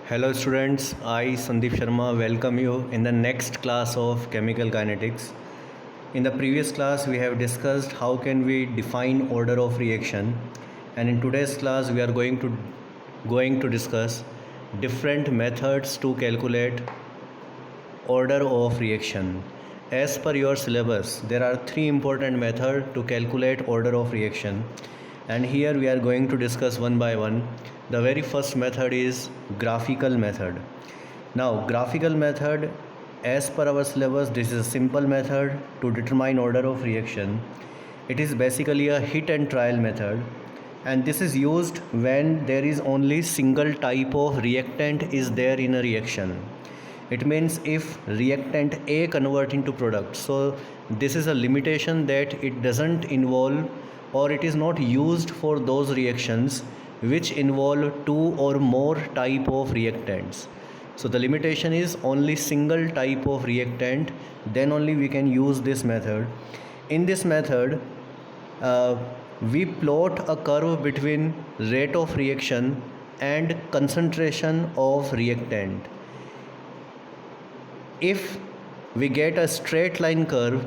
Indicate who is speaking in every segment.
Speaker 1: Hello students, I Sandeep Sharma welcome you in the next class of chemical kinetics. In the previous class we have discussed how can we define order of reaction, and in today's class we are going to discuss different methods to calculate order of reaction. As per your syllabus, there are three important methods to calculate order of reaction, and here we are going to discuss one by one. The very first method is graphical method. Now, graphical method, as per our syllabus, this is a simple method to determine order of reaction. It is basically a hit and trial method, and this is used when there is only single type of reactant is there in a reaction. It means if reactant A convert into product, so this is a limitation that it doesn't involve, or it is not used for those reactions which involve two or more type of reactants. So the limitation is only single type of reactant, then only we can use this method. In this method, we plot a curve between rate of reaction and concentration of reactant. If we get a straight line curve,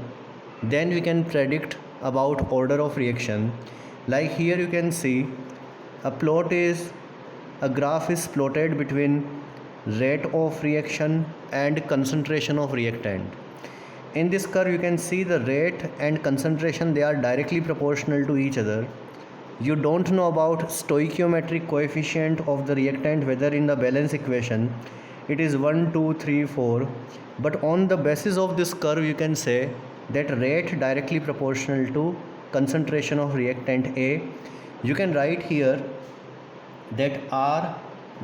Speaker 1: then we can predict about order of reaction. Like here you can see a graph is plotted between rate of reaction and concentration of reactant. In this curve you can see the rate and concentration, they are directly proportional to each other. You don't know about stoichiometric coefficient of the reactant, whether in the balance equation it is 1, 2, 3, 4, but on the basis of this curve you can say that rate directly proportional to concentration of reactant A. You can write here that R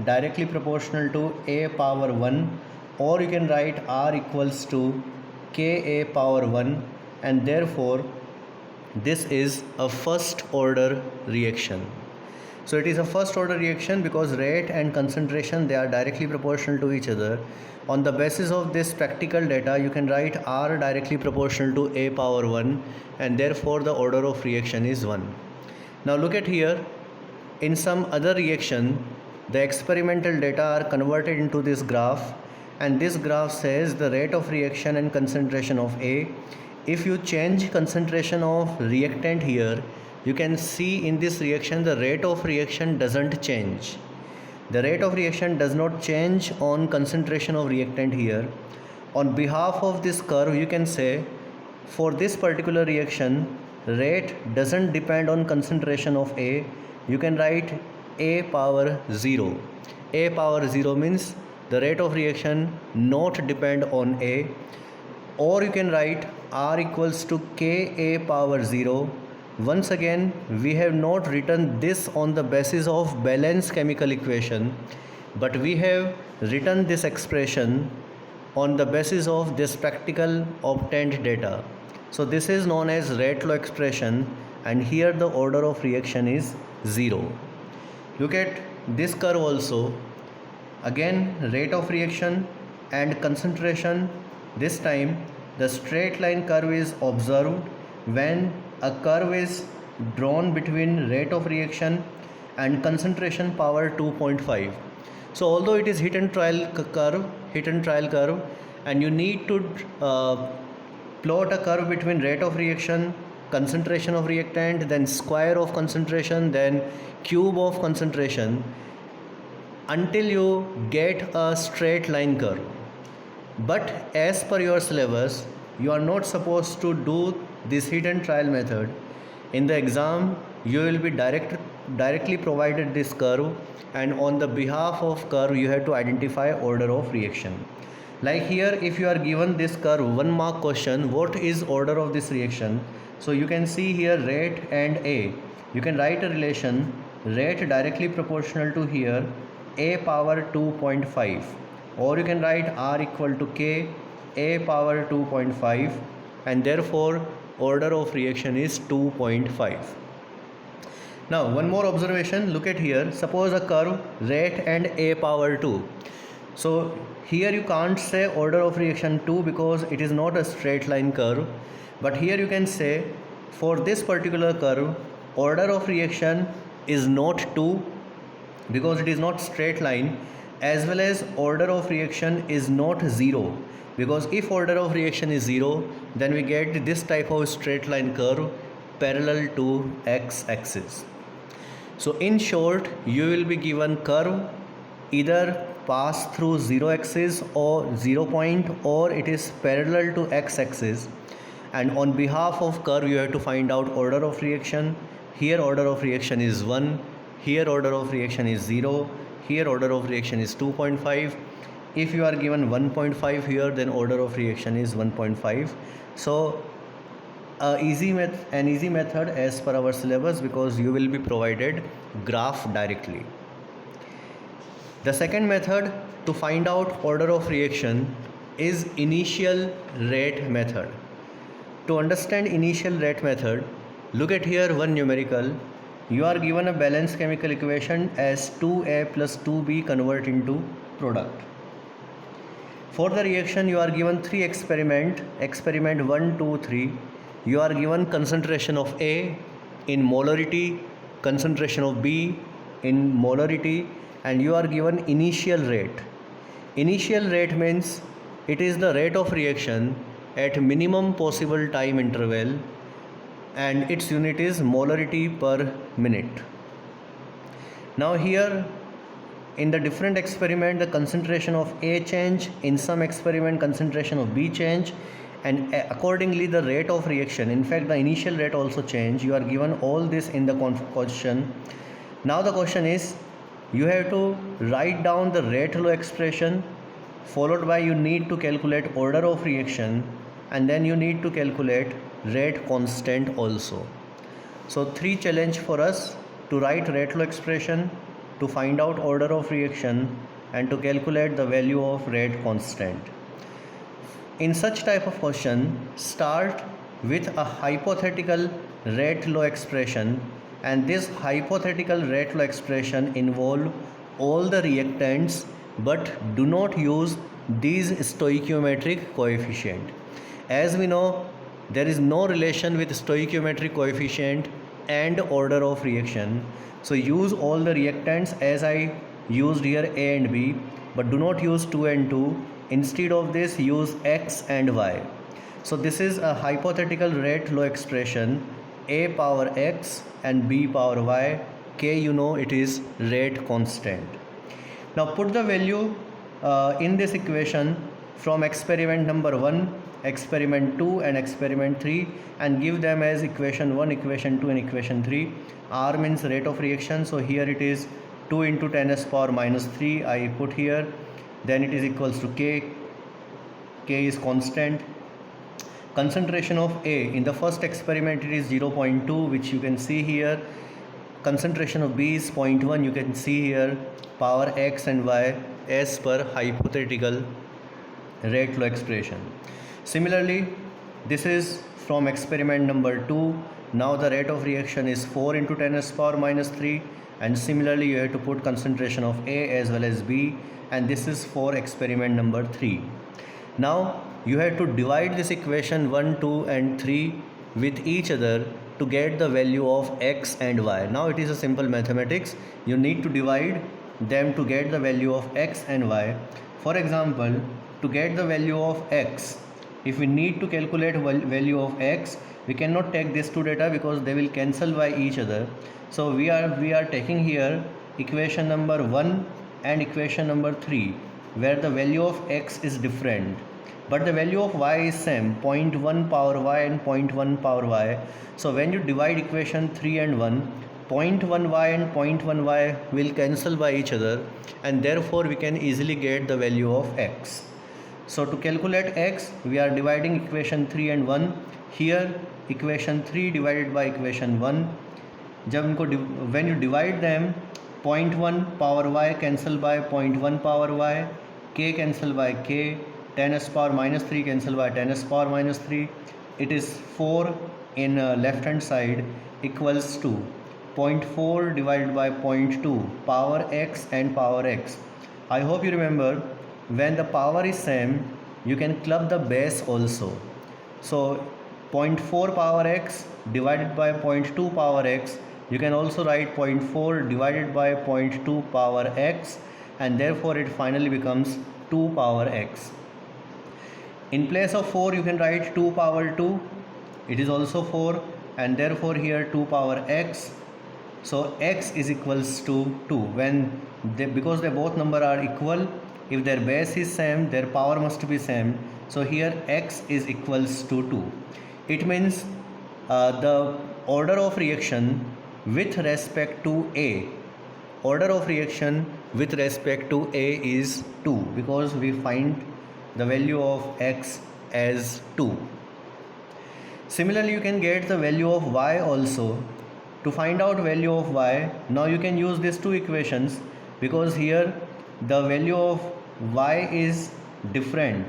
Speaker 1: directly proportional to A power 1, or you can write R equals to Ka power 1, and therefore this is a first order reaction. So it is a first order reaction because rate and concentration, they are directly proportional to each other. On the basis of this practical data, you can write R directly proportional to A power 1, and therefore the order of reaction is 1. Now look at here, in some other reaction, the experimental data are converted into this graph, and this graph says the rate of reaction and concentration of A. If you change concentration of reactant here, you can see in this reaction the rate of reaction doesn't change. The rate of reaction does not change on concentration of reactant here. On behalf of this curve, you can say for this particular reaction, rate doesn't depend on concentration of A. You can write A power 0. A power 0 means the rate of reaction not depend on A, or you can write R equals to Ka power 0. Once again, we have not written this on the basis of balanced chemical equation, but we have written this expression on the basis of this practical obtained data. So this is known as rate law expression, and here the order of reaction is 0. Look at this curve also. Again, rate of reaction and concentration. This time the straight line curve is observed when a curve is drawn between rate of reaction and concentration power 2.5. So although it is hit and trial curve, and you need to plot a curve between rate of reaction, concentration of reactant, then square of concentration, then cube of concentration, until you get a straight line curve. But as per your syllabus, you are not supposed to do this hit and trial method. In the exam, you will be directly provided this curve, and on the behalf of curve you have to identify order of reaction. Like here, if you are given this curve, 1 mark question, what is order of this reaction? So you can see here rate and A. You can write a relation, rate directly proportional to here A power 2.5, or you can write R equal to K A power 2.5, and therefore order of reaction is 2.5. Now one more observation, look at here, suppose a curve rate and A power 2. So here you can't say order of reaction 2 because it is not a straight line curve, but here you can say for this particular curve order of reaction is not 2 because it is not straight line, as well as order of reaction is not 0, because if order of reaction is 0, then we get this type of straight line curve parallel to x axis. So in short, you will be given curve either pass through 0 axis or 0 point, or it is parallel to x axis, and on behalf of curve you have to find out order of reaction. Here order of reaction is 1, here order of reaction is 0, here order of reaction is 2.5. If you are given 1.5 here, then order of reaction is 1.5. So an easy method as per our syllabus, because you will be provided graph directly. The second method to find out order of reaction is initial rate method. To understand initial rate method, look at here one numerical. You are given a balanced chemical equation as 2A plus 2B convert into product. For the reaction you are given 3 experiment 1, 2, 3. You are given concentration of A in molarity, concentration of B in molarity, and you are given initial rate. Initial rate means it is the rate of reaction at minimum possible time interval, and its unit is molarity per minute. Now here in the different experiment, the concentration of A change, in some experiment concentration of B change, and accordingly the rate of reaction, in fact the initial rate also change. You are given all this in the question. Now the question is, you have to write down the rate law expression, followed by you need to calculate order of reaction, and then you need to calculate rate constant also. So 3 challenge for us: to write rate law expression, to find out order of reaction, and to calculate the value of rate constant. In such type of question, start with a hypothetical rate law expression, and this hypothetical rate law expression involve all the reactants, but do not use these stoichiometric coefficient. As we know, there is no relation with stoichiometric coefficient and order of reaction. So use all the reactants as I used here A and B, but do not use 2 and 2. Instead of this, use X and Y. So this is a hypothetical rate law expression, A power X and B power Y. K, you know, it is rate constant. Now put the value in this equation from experiment number 1, experiment 2 and experiment 3, and give them as equation 1, equation 2 and equation 3. R means rate of reaction, so here it is 2 into 10 s power minus 3 I put here. Then it is equals to K. K is constant. Concentration of A, in the first experiment it is 0.2, which you can see here. Concentration of B is 0.1, you can see here. Power X and Y as per hypothetical rate law expression. Similarly, this is from experiment number 2. Now the rate of reaction is 4 into 10 s power minus 3, and similarly you have to put concentration of A as well as B, and this is for experiment number 3. Now you have to divide this equation 1, 2 and 3 with each other to get the value of X and Y. Now it is a simple mathematics. You need to divide them to get the value of X and Y. For example, to get the value of X, if we need to calculate value of X, we cannot take these two data because they will cancel by each other. So we are taking here equation number 1 and equation number 3, where the value of X is different, but the value of Y is same, 0.1 power Y and 0.1 power Y. So when you divide equation 3 and 1, 0.1 Y and 0.1 Y will cancel by each other, and therefore we can easily get the value of X. So to calculate X, we are dividing equation 3 and 1. Here equation 3 divided by equation 1. When you divide them, 0.1 power Y cancel by 0.1 power Y, K cancel by K, 10 s power minus 3 cancel by 10 s power minus 3. It is 4 in left hand side equals to 0.4 divided by 0.2 power X and power X. I hope you remember, when the power is same, you can club the base also. So 0.4 power X divided by 0.2 power X, you can also write 0.4 divided by 0.2 power X, and therefore it finally becomes 2 power x. In place of 4 you can write 2 power 2, it is also 4, and therefore here 2 power x. So x is equals to 2 because they both number are equal. If their base is same, their power must be same. So here x is equals to 2. It means the order of reaction with respect to A, order of reaction with respect to A is 2, because we find the value of x as 2. Similarly, you can get the value of y also. To find out value of y, now you can use these two equations, because here the value of y is different,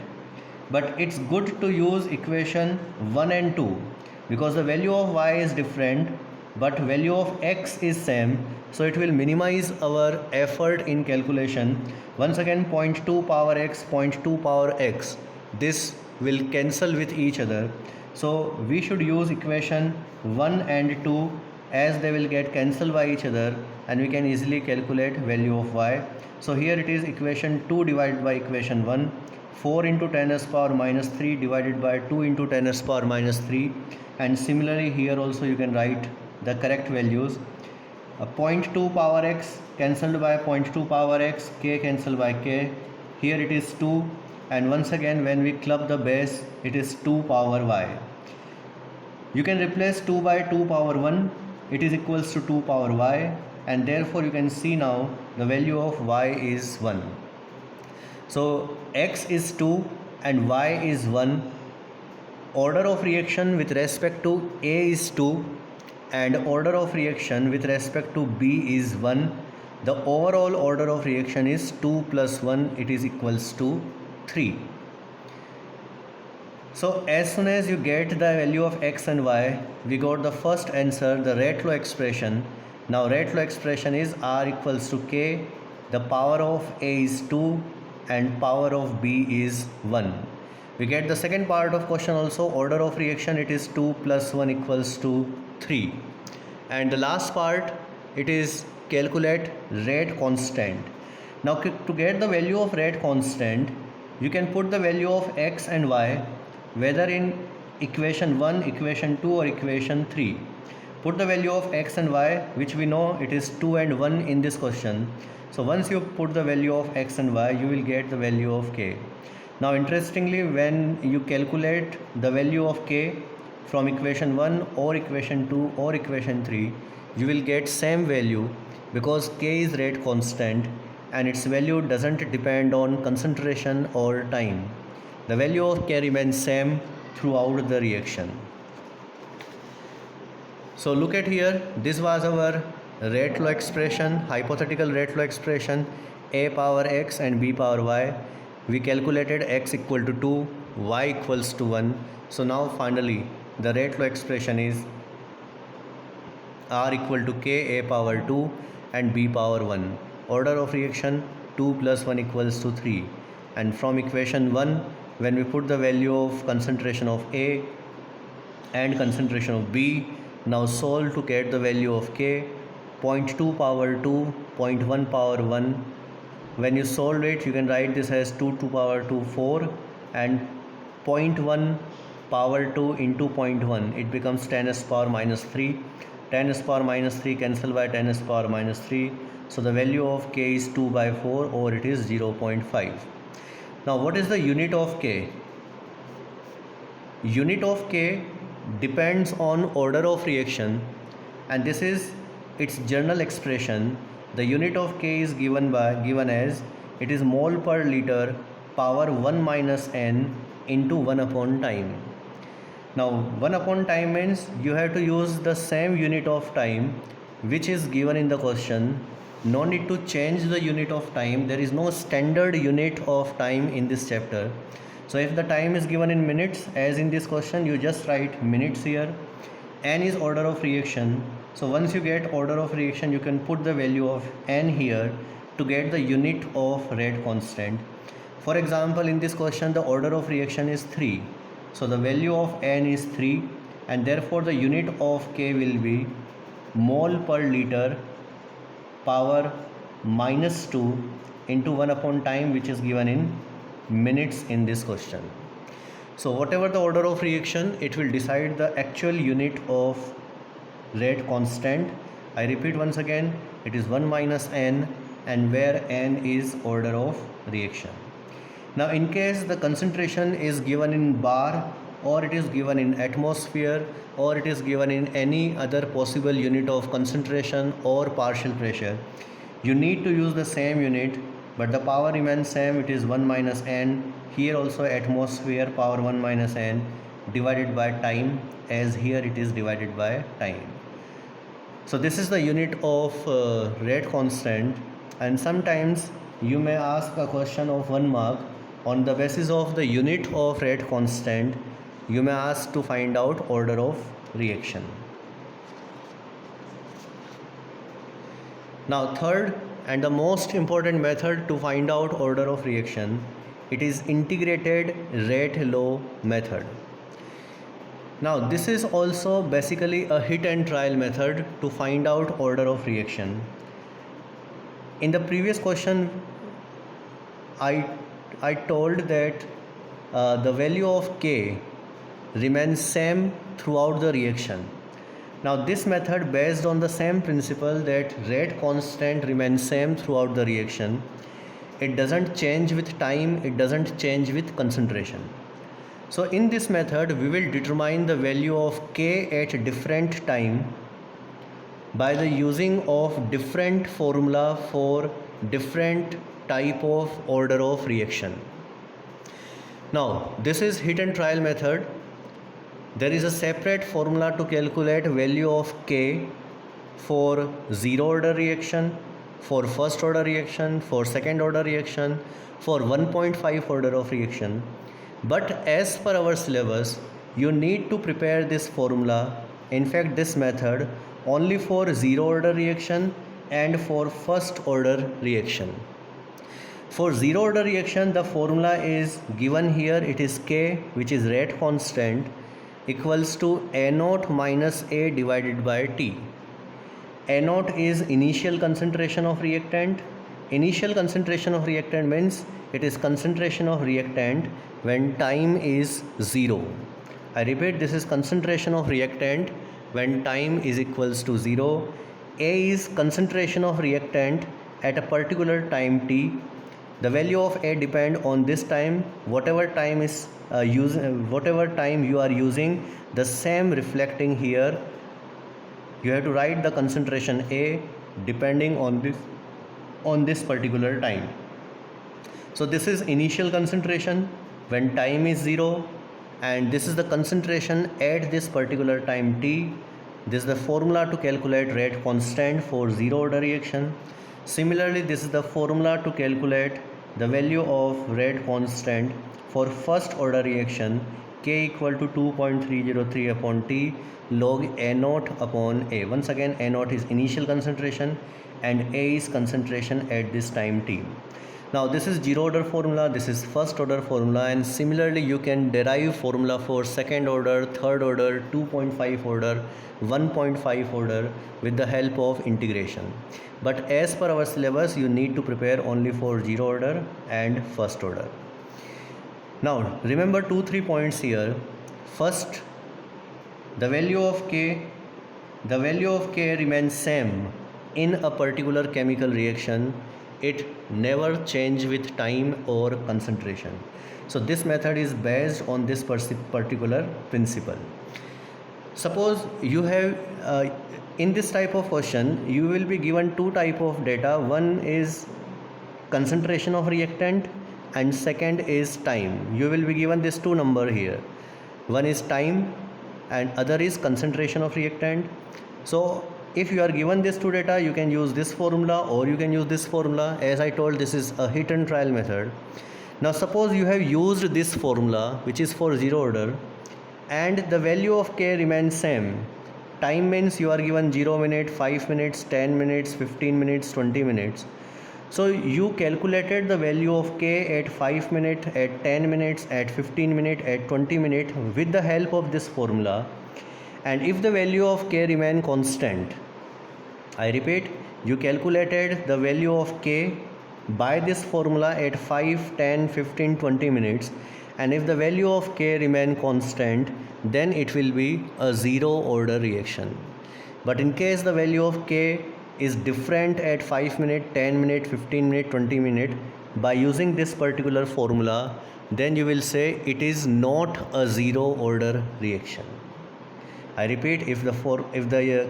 Speaker 1: but it's good to use equation 1 and 2, because the value of y is different but value of x is same, so it will minimize our effort in calculation. Once again, 0.2 power x, 0.2 power x, this will cancel with each other. So we should use equation 1 and 2, as they will get cancelled by each other, and we can easily calculate value of y. So here it is equation 2 divided by equation 1, 4 into 10 s power minus 3 divided by 2 into 10 s power minus 3, and similarly here also you can write the correct values. 0.2 power x cancelled by 0.2 power x, k cancelled by k, here it is 2, and once again when we club the base it is 2 power y. You can replace 2 by 2 power 1, it is equals to 2 power y, and therefore you can see now the value of y is 1. So x is 2 and y is 1. Order of reaction with respect to A is 2 and order of reaction with respect to B is 1. The overall order of reaction is 2 plus 1, it is equals to 3. So as soon as you get the value of x and y, we got the first answer, the rate law expression. Now rate law expression is r equals to k, the power of A is 2 and power of B is 1. We get the second part of question also, order of reaction, it is 2 plus 1 equals to 3. And the last part, it is calculate rate constant. Now to get the value of rate constant, you can put the value of x and y whether in equation 1, equation 2 or equation 3. Put the value of x and y, which we know it is 2 and 1 in this question. So once you put the value of x and y, you will get the value of k. Now interestingly, when you calculate the value of k from equation 1 or equation 2 or equation 3, you will get same value, because k is rate constant and its value doesn't depend on concentration or time. The value of k remains same throughout the reaction. So look at here, this was our rate law expression, hypothetical rate law expression, A power x and B power y. We calculated x equal to 2, y equals to 1. So now finally the rate law expression is r equal to k, A power 2 and B power 1. Order of reaction 2 plus 1 equals to 3. And from equation 1, when we put the value of concentration of A and concentration of B, now solve to get the value of k, 0.2 power 2, 0.1 power 1. When you solve it, you can write this as 2 to power 2, 4, and 0.1 power 2 into 0.1, it becomes 10 s power minus 3. 10 s power minus 3 cancel by 10 s power minus 3. So the value of k is 2 by 4, or it is 0.5. Now what is the unit of k? Unit of k depends on order of reaction, and this is its general expression. The unit of k is given as it is mole per liter power 1 minus n into 1 upon time. Now 1 upon time means you have to use the same unit of time which is given in the question. No need to change the unit of time. There is no standard unit of time in this chapter. So if the time is given in minutes, as in this question, you just write minutes here. N is order of reaction. So once you get order of reaction, you can put the value of n here to get the unit of rate constant. For example, in this question, the order of reaction is 3. So the value of n is 3, and therefore the unit of k will be mole per liter power minus 2 into 1 upon time, which is given in minutes in this question. So whatever the order of reaction, it will decide the actual unit of rate constant. I repeat once again, it is 1 minus n, and where n is order of reaction. Now in case the concentration is given in bar, or it is given in atmosphere, or it is given in any other possible unit of concentration or partial pressure, you need to use the same unit, but the power remains same. It is 1 minus n. Here also atmosphere power 1 minus n divided by time, as here it is divided by time. So this is the unit of rate constant, and sometimes you may ask a question of 1 mark on the basis of the unit of rate constant. You may ask to find out order of reaction. Now third and the most important method to find out order of reaction, it is integrated rate law method. Now this is also basically a hit and trial method to find out order of reaction. In the previous question I told that the value of K remains same throughout the reaction. Now this method based on the same principle that rate constant remains same throughout the reaction. It doesn't change with time, it doesn't change with concentration. So in this method we will determine the value of K at different time by the using of different formula for different type of order of reaction. Now this is hit and trial method. There is a separate formula to calculate value of K for zero order reaction, for first order reaction, for second order reaction, for 1.5 order of reaction. But as per our syllabus, you need to prepare this formula, in fact this method, only for zero order reaction and for first order reaction. For zero order reaction, the formula is given here. It is K, which is rate constant, equals to A naught minus A divided by T. A naught is initial concentration of reactant. Initial concentration of reactant means it is concentration of reactant when time is 0. I repeat, this is concentration of reactant when time is equals to 0. A is concentration of reactant at a particular time t. The value of A depend on this time. Whatever time is whatever time you are using, the same reflecting here. You have to write the concentration A depending on this particular time. So this is initial concentration when time is 0, and this is the concentration at this particular time t. This is the formula to calculate rate constant for zero order reaction. Similarly, this is the formula to calculate the value of rate constant for first order reaction, K equal to 2.303 upon T log A naught upon A. Once again, A naught is initial concentration and A is concentration at this time T. Now this is zero order formula, this is first order formula, and similarly you can derive formula for second order, third order, 2.5 order, 1.5 order with the help of integration. But as per our syllabus, you need to prepare only for zero order and first order. Now remember 2-3 points here. First, the value of K remains same in a particular chemical reaction. It never change with time or concentration. So this method is based on this particular principle. Suppose you have in this type of question you will be given two type of data. One is concentration of reactant and second is time. You will be given this two number here. One is time and other is concentration of reactant. So if you are given this two data, you can use this formula or you can use this formula. As I told, this is a hit and trial method. Now suppose you have used this formula which is for zero order and the value of K remains same. Time means you are given 0 minute, 5 minutes, 10 minutes, 15 minutes, 20 minutes. So you calculated the value of K at 5 minutes, at 10 minutes, at 15 minutes, at 20 minutes with the help of this formula. And if the value of K remain constant, I repeat, you calculated the value of K by this formula at 5, 10, 15, 20 minutes, and if the value of K remain constant, then it will be a zero order reaction. But in case the value of K is different at 5 minute, 10 minute, 15 minute, 20 minute, by using this particular formula, then you will say it is not a zero order reaction. I repeat, if the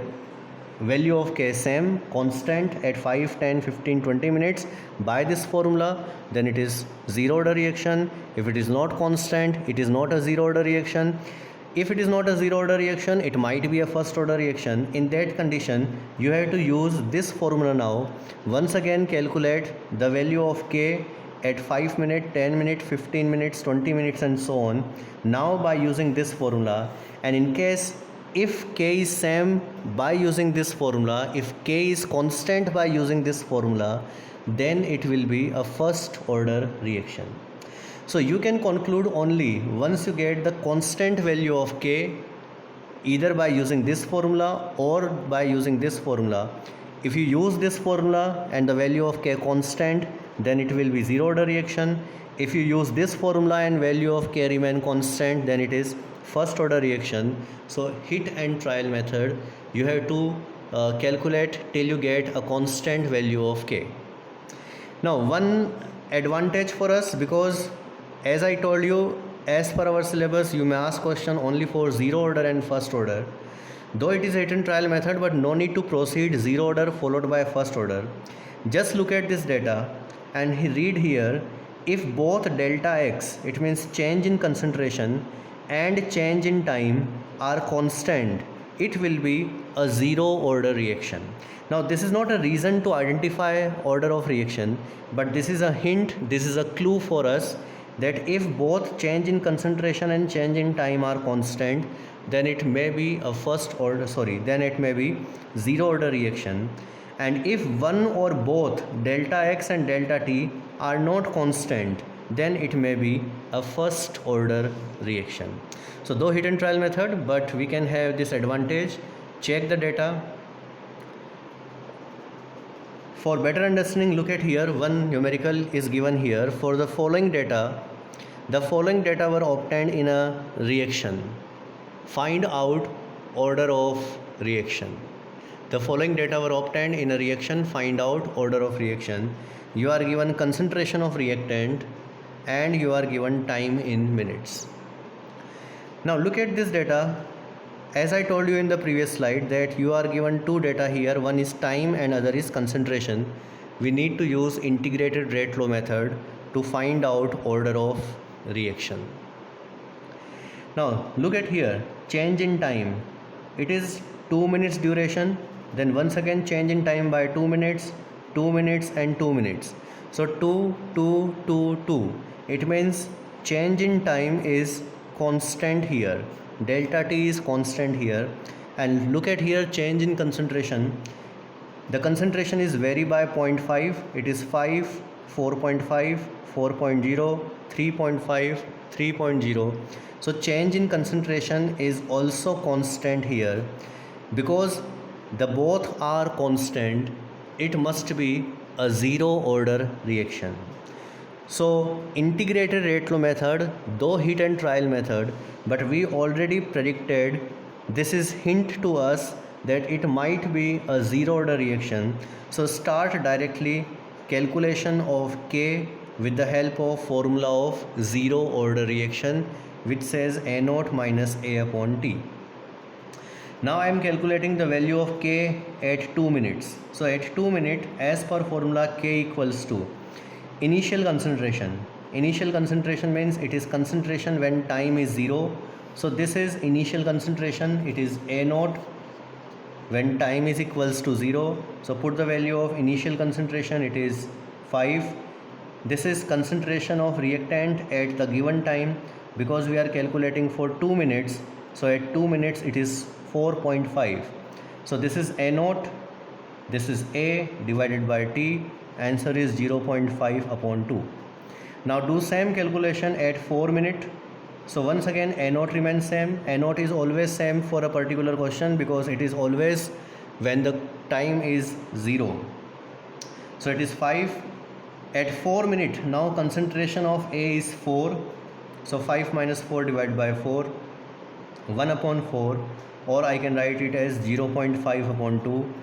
Speaker 1: value of K is same, constant at 5, 10, 15, 20 minutes by this formula, then it is zero order reaction. If it is not constant, it is not a zero order reaction. If it is not a zero order reaction, it might be a first order reaction. In that condition, you have to use this formula now. Once again, calculate the value of K at 5 minutes, 10 minutes, 15 minutes, 20 minutes and so on. Now by using this formula, and in case if K is same by using this formula, if K is constant by using this formula, then it will be a first order reaction. So you can conclude only once you get the constant value of K, either by using this formula or by using this formula. If you use this formula and the value of K constant, then it will be zero order reaction. If you use this formula and value of K remain constant, then it is first order reaction. So hit and trial method, you have to calculate till you get a constant value of K. Now one advantage for us, because as I told you, as per our syllabus, you may ask question only for zero order and first order. Though it is hit and trial method, but no need to proceed zero order followed by first order. Just look at this data and read here, if both delta X, it means change in concentration, and change in time are constant, it will be a zero order reaction. Now this is not a reason to identify order of reaction, but this is a hint, this is a clue for us that if both change in concentration and change in time are constant, then it may be a then it may be zero order reaction. And if one or both delta X and delta T are not constant, then it may be a first order reaction. So though hit and trial method, but we can have this advantage. Check the data. For better understanding, look at here, one numerical is given here. For the following data were obtained in a reaction. Find out order of reaction. The following data were obtained in a reaction. Find out order of reaction. You are given concentration of reactant and you are given time in minutes. Now look at this data. As I told you in the previous slide that you are given two data here, one is time and other is concentration. We need to use integrated rate law method to find out order of reaction. Now look at here, change in time. It is 2 minutes duration, then once again change in time by 2 minutes, 2 minutes and 2 minutes. So 2, 2, 2, 2. It means change in time is constant here. Delta T is constant here. And look at here, change in concentration. The concentration is vary by 0.5. It is 5, 4.5, 4.0, 3.5, 3.0. So change in concentration is also constant here. Because the both are constant, it must be a zero order reaction. So integrated rate law method, though hit and trial method, but we already predicted, this is hint to us that it might be a zero order reaction. So start directly calculation of K with the help of formula of zero order reaction, which says A0 minus A upon T. Now I am calculating the value of K at 2 minutes. So at 2 minutes, as per formula, K equals to initial concentration. Initial concentration means it is concentration when time is 0. So this is initial concentration, it is A0 when time is equals to 0. So put the value of initial concentration, it is 5. This is concentration of reactant at the given time, because we are calculating for 2 minutes. So at 2 minutes it is 4.5. So this is A0, this is A divided by T. Answer is 0.5 upon 2. Now do same calculation at 4 minutes. So once again A0 remains same. A0 is always same for a particular question because it is always when the time is 0. So it is 5. At 4 minute, now concentration of A is 4. So 5 minus 4 divided by 4, 1 upon 4, or I can write it as 0.5 upon 2.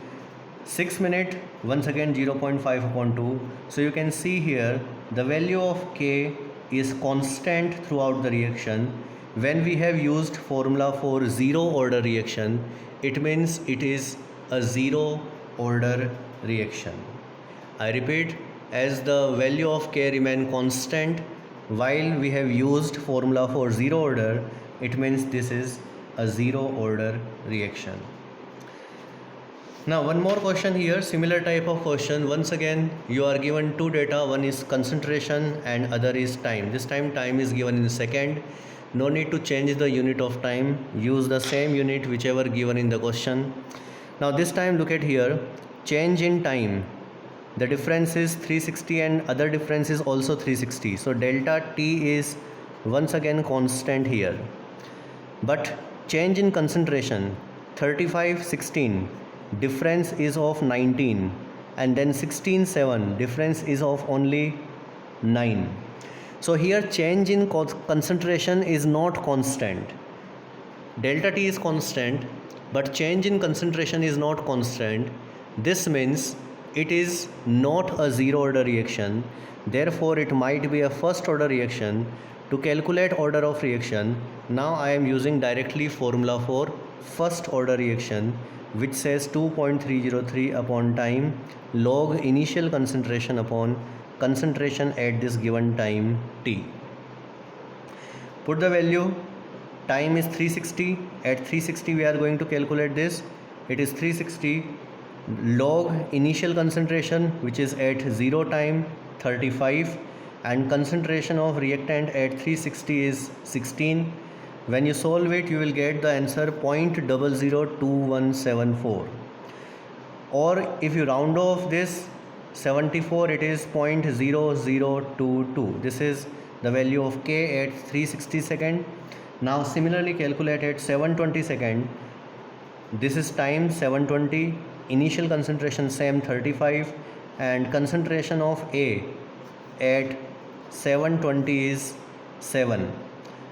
Speaker 1: 6 minute, once again 0.5 upon 2. So you can see here the value of K is constant throughout the reaction. When we have used formula for zero order reaction, it means it is a zero order reaction. I repeat, as the value of K remain constant while we have used formula for zero order, it means this is a zero order reaction. Now one more question here, similar type of question. Once again you are given two data, one is concentration and other is time. This time is given in second. No need to change the unit of time, use the same unit whichever given in the question. Now this time look at here, change in time, the difference is 360 and other difference is also 360. So delta T is once again constant here. But change in concentration, 35 16, difference is of 19, and then 16 7, difference is of only 9. So here change in concentration is not constant. Delta T is constant, but change in concentration is not constant. This means it is not a zero order reaction, therefore it might be a first order reaction. To calculate order of reaction, now I am using directly formula for first order reaction, which says 2.303 upon time log initial concentration upon concentration at this given time T. Put the value, time is 360, at 360 we are going to calculate this. It is 360 log initial concentration, which is at 0 time 35, and concentration of reactant at 360 is 16. When you solve it, you will get the answer 0.002174, or if you round off this 74, it is 0.0022. This is the value of K at 360 second. Now similarly calculate at 720 second. This is time 720, initial concentration same 35, and concentration of A at 720 is 7.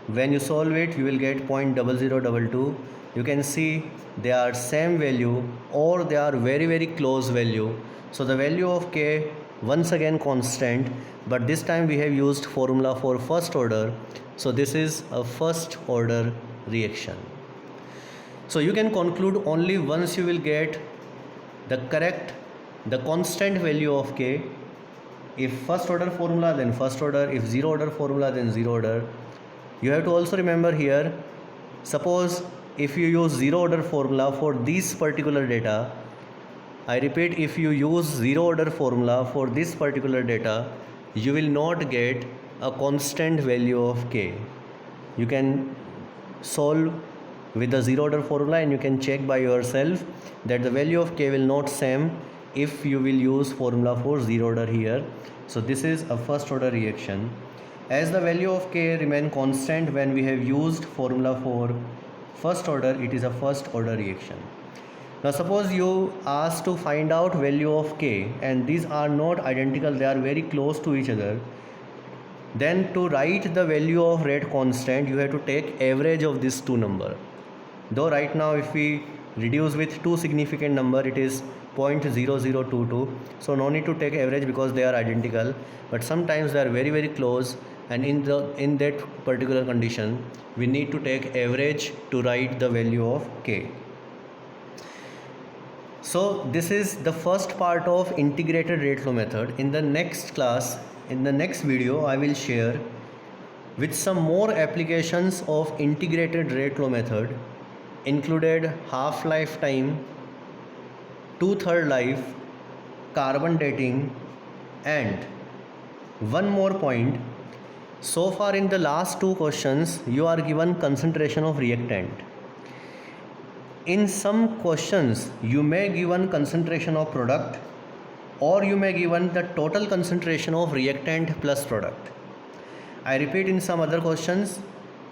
Speaker 1: When you solve it, you will get 0.0022. You can see they are same value or they are very very close value. So the value of K once again constant, but this time we have used formula for first order. So this is a first order reaction. So you can conclude only once you will get the constant value of K. If first order formula, then first order. If zero order formula, then zero order. You have to also remember here, suppose if you use zero order formula for these particular data, I repeat, if you use zero order formula for this particular data, you will not get a constant value of K. You can solve with the zero order formula and you can check by yourself that the value of K will not same if you will use formula for zero order here. So this is a first order reaction. As the value of K remain constant when we have used formula for first order, it is a first order reaction. Now suppose you ask to find out value of K and these are not identical, they are very close to each other. Then to write the value of rate constant, you have to take average of these two number. Though right now if we reduce with two significant number, it is 0.0022. So no need to take average because they are identical. But sometimes they are very very close, and in that particular condition, we need to take average to write the value of K. So this is the first part of integrated rate flow method. In the next class, in the next video, I will share with some more applications of integrated rate flow method, included half-life time, 2/3 life, carbon dating, and one more point. So far in the last two questions, you are given concentration of reactant. In some questions, you may given concentration of product, or you may given the total concentration of reactant plus product. I repeat, in some other questions,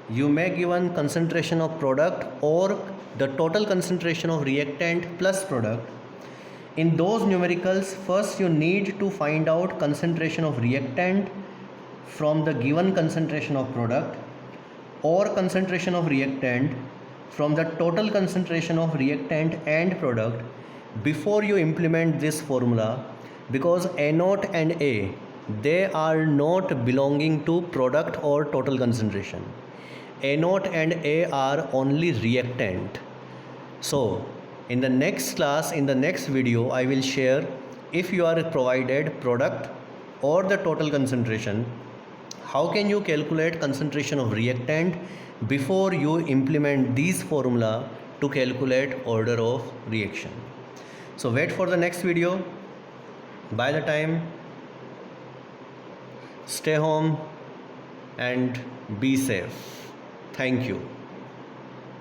Speaker 1: you may given concentration of product or the total concentration of reactant plus product. In those numericals, first you need to find out concentration of reactant from the given concentration of product, or concentration of reactant from the total concentration of reactant and product before you implement this formula, because A naught and A, they are not belonging to product or total concentration. A naught and A are only reactant. So in the next class, in the next video, I will share, if you are provided product or the total concentration, how can you calculate concentration of reactant before you implement these formula to calculate order of reaction. So wait for the next video. By the time, stay home and be safe. Thank you.